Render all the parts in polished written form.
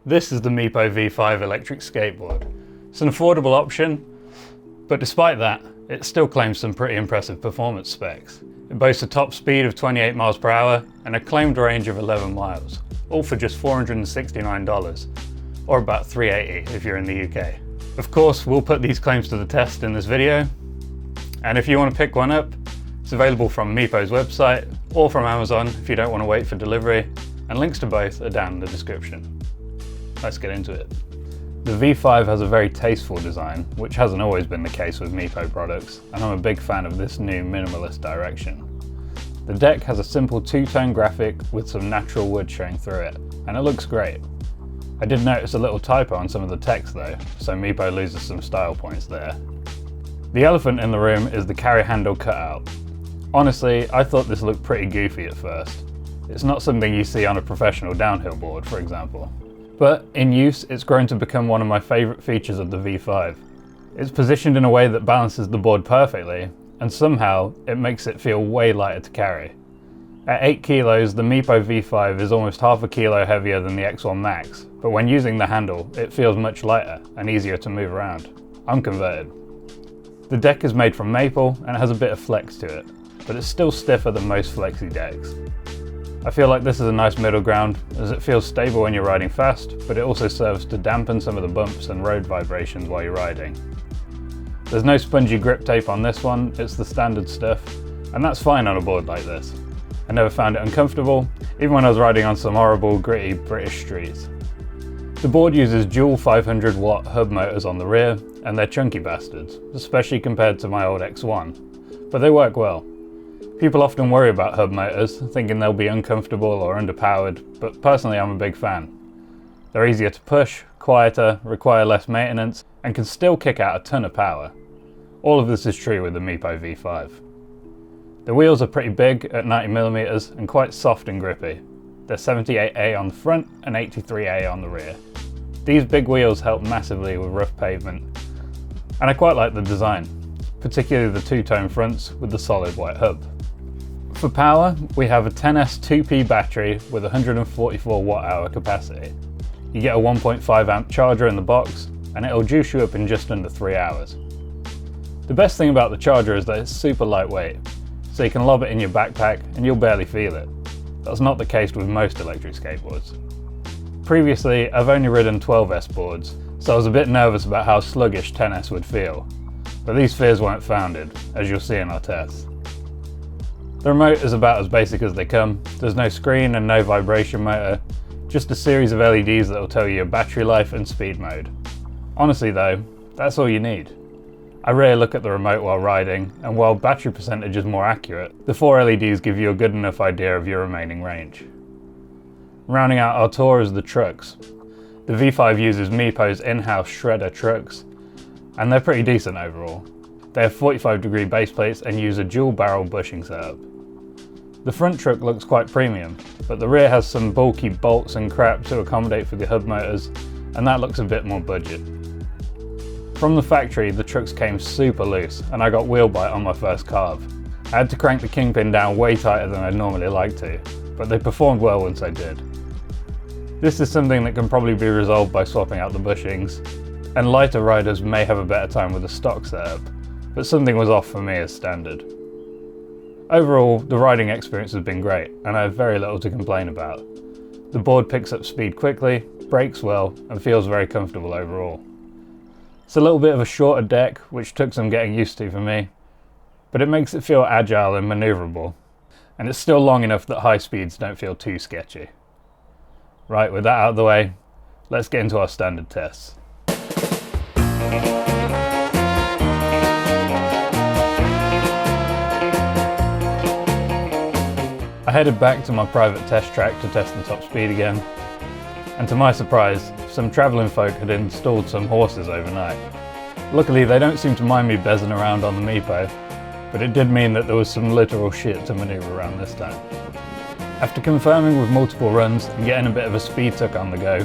This is the Meepo V5 electric skateboard. It's an affordable option, but despite that, it still claims some pretty impressive performance specs. It boasts a top speed of 28 miles per hour and a claimed range of 11 miles, all for just $469, or about $380 if you're in the UK. Of course, we'll put these claims to the test in this video, and if you want to pick one up, it's available from Meepo's website or from Amazon if you don't want to wait for delivery, and links to both are down in the description. Let's get into it. The V5 has a very tasteful design, which hasn't always been the case with Meepo products, and I'm a big fan of this new minimalist direction. The deck has a simple two-tone graphic with some natural wood showing through it, and it looks great. I did notice a little typo on some of the text though, so Meepo loses some style points there. The elephant in the room is the carry handle cutout. Honestly, I thought this looked pretty goofy at first. It's not something you see on a professional downhill board, for example. But in use, it's grown to become one of my favourite features of the V5. It's positioned in a way that balances the board perfectly, and somehow it makes it feel way lighter to carry. At 8 kilos, the Meepo V5 is almost half a kilo heavier than the X1 Max, but when using the handle, it feels much lighter and easier to move around. I'm converted. The deck is made from maple and it has a bit of flex to it, but it's still stiffer than most flexi decks. I feel like this is a nice middle ground, as it feels stable when you're riding fast, but it also serves to dampen some of the bumps and road vibrations while you're riding. There's no spongy grip tape on this one, it's the standard stuff, and that's fine on a board like this. I never found it uncomfortable, even when I was riding on some horrible, gritty British streets. The board uses dual 500 watt hub motors on the rear, and they're chunky bastards, especially compared to my old X1, but they work well. People often worry about hub motors, thinking they'll be uncomfortable or underpowered, but personally I'm a big fan. They're easier to push, quieter, require less maintenance, and can still kick out a ton of power. All of this is true with the Meepo V5. The wheels are pretty big at 90mm and quite soft and grippy. They're 78A on the front and 83A on the rear. These big wheels help massively with rough pavement, and I quite like the design, particularly the two-tone fronts with the solid white hub. For power, we have a 10S 2P battery with 144 watt-hour capacity. You get a 1.5 amp charger in the box, and it'll juice you up in just under 3 hours. The best thing about the charger is that it's super lightweight, so you can lob it in your backpack and you'll barely feel it. That's not the case with most electric skateboards. Previously, I've only ridden 12S boards, so I was a bit nervous about how sluggish 10S would feel, but these fears weren't founded, as you'll see in our tests. The remote is about as basic as they come. There's no screen and no vibration motor, just a series of LEDs that will tell you your battery life and speed mode. Honestly though, that's all you need. I rarely look at the remote while riding, and while battery percentage is more accurate, the 4 LEDs give you a good enough idea of your remaining range. Rounding out our tour is the trucks. The V5 uses Meepo's in-house shredder trucks, and they're pretty decent overall. They have 45-degree base plates and use a dual barrel bushing setup. The front truck looks quite premium, but the rear has some bulky bolts and crap to accommodate for the hub motors, and that looks a bit more budget. From the factory, the trucks came super loose, and I got wheel bite on my first carve. I had to crank the kingpin down way tighter than I'd normally like to, but they performed well once I did. This is something that can probably be resolved by swapping out the bushings, and lighter riders may have a better time with the stock setup, but something was off for me as standard. Overall, the riding experience has been great, and I have very little to complain about. The board picks up speed quickly, brakes well, and feels very comfortable overall. It's a little bit of a shorter deck, which took some getting used to for me, but it makes it feel agile and manoeuvrable, and it's still long enough that high speeds don't feel too sketchy. Right, with that out of the way, let's get into our standard tests. I headed back to my private test track to test the top speed again, and to my surprise, some travelling folk had installed some horses overnight. Luckily they don't seem to mind me bezzing around on the Meepo, but it did mean that there was some literal shit to manoeuvre around this time. After confirming with multiple runs and getting a bit of a speed tuck on the go,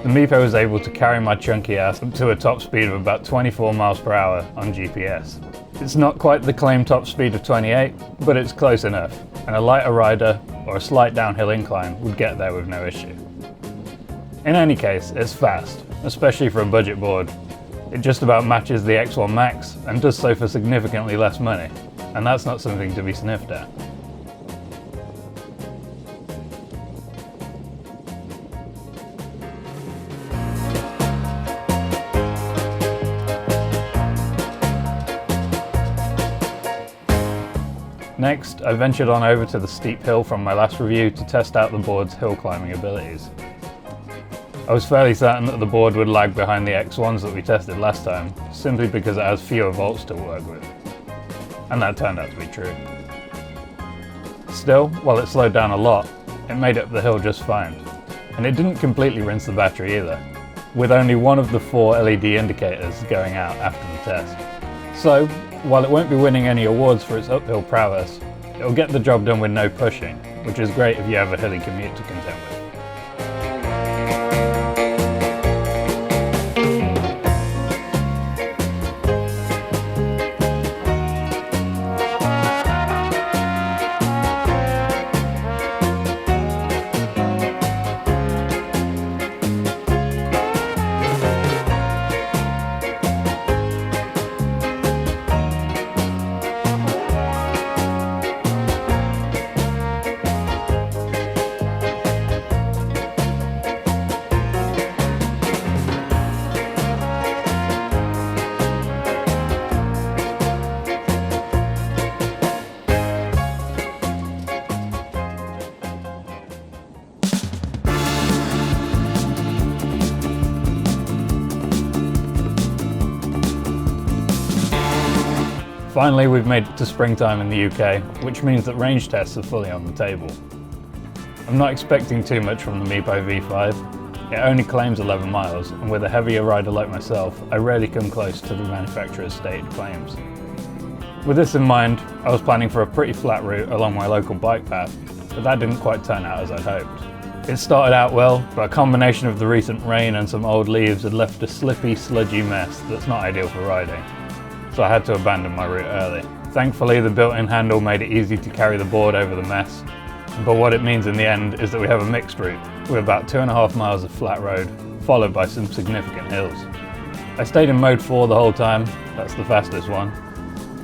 the Meepo was able to carry my chunky ass up to a top speed of about 24 miles per hour on GPS. It's not quite the claimed top speed of 28, but it's close enough, and a lighter rider or a slight downhill incline would get there with no issue. In any case, it's fast, especially for a budget board. It just about matches the X1 Max and does so for significantly less money, and that's not something to be sniffed at. Next, I ventured on over to the steep hill from my last review to test out the board's hill climbing abilities. I was fairly certain that the board would lag behind the X1s that we tested last time, simply because it has fewer volts to work with. And that turned out to be true. Still, while it slowed down a lot, it made it up the hill just fine. And it didn't completely rinse the battery either, with only one of the 4 LED indicators going out after the test. So, while it won't be winning any awards for its uphill prowess, it'll get the job done with no pushing, which is great if you have a hilly commute to contend with. Finally, we've made it to springtime in the UK, which means that range tests are fully on the table. I'm not expecting too much from the Meepo V5. It only claims 11 miles, and with a heavier rider like myself, I rarely come close to the manufacturer's stated claims. With this in mind, I was planning for a pretty flat route along my local bike path, but that didn't quite turn out as I'd hoped. It started out well, but a combination of the recent rain and some old leaves had left a slippy, sludgy mess that's not ideal for riding. So I had to abandon my route early. Thankfully, the built-in handle made it easy to carry the board over the mess, but what it means in the end is that we have a mixed route, with about 2.5 miles of flat road, followed by some significant hills. I stayed in mode 4 the whole time, that's the fastest one,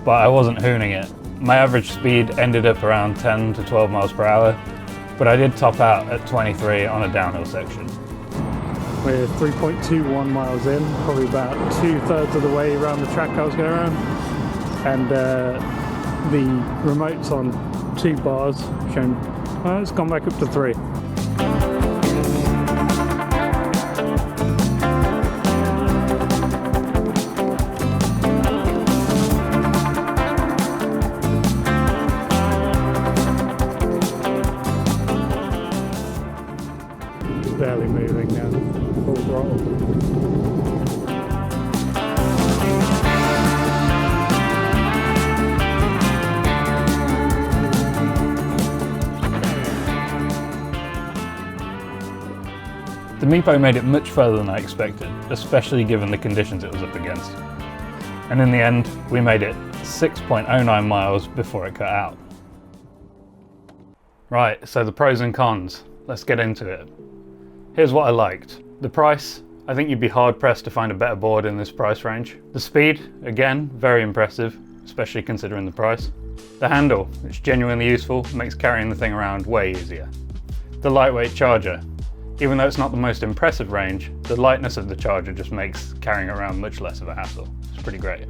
but I wasn't hooning it. My average speed ended up around 10 to 12 miles per hour, but I did top out at 23 on a downhill section. We're 3.21 miles in, probably about 2/3 of the way around the track I was going around. And the remote's on 2 bars, showing, it's gone back up to 3. Barely moving now, full throttle. The Meepo made it much further than I expected, especially given the conditions it was up against. And in the end, we made it 6.09 miles before it cut out. Right, so the pros and cons. Let's get into it. Here's what I liked. The price, I think you'd be hard pressed to find a better board in this price range. The speed, again, very impressive, especially considering the price. The handle, it's genuinely useful, makes carrying the thing around way easier. The lightweight charger, even though it's not the most impressive range, the lightness of the charger just makes carrying it around much less of a hassle. It's pretty great.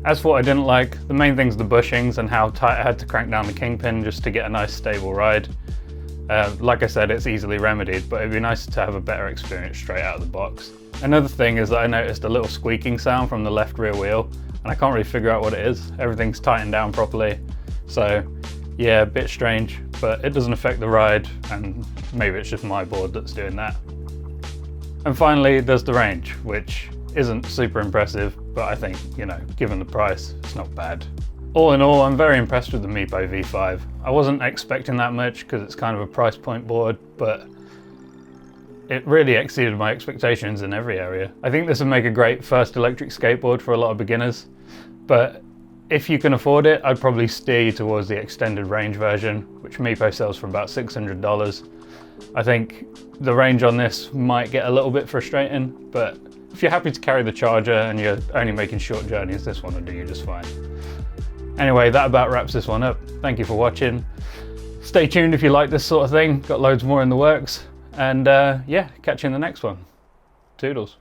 As for what I didn't like, the main thing's the bushings and how tight I had to crank down the kingpin just to get a nice stable ride. Like I said, it's easily remedied, but it'd be nice to have a better experience straight out of the box. Another thing is that I noticed a little squeaking sound from the left rear wheel, and I can't really figure out what it is. Everything's tightened down properly, so yeah, a bit strange, but it doesn't affect the ride, and maybe it's just my board that's doing that. And finally, there's the range, which isn't super impressive, but I think, you know, given the price, it's not bad. All in all, I'm very impressed with the Meepo V5. I wasn't expecting that much because it's kind of a price point board, but it really exceeded my expectations in every area. I think this would make a great first electric skateboard for a lot of beginners, but if you can afford it, I'd probably steer you towards the extended range version, which Meepo sells for about $600. I think the range on this might get a little bit frustrating, but if you're happy to carry the charger and you're only making short journeys, this one will do you just fine. Anyway, that about wraps this one up. Thank you for watching. Stay tuned if you like this sort of thing. Got loads more in the works. And yeah, catch you in the next one. Toodles.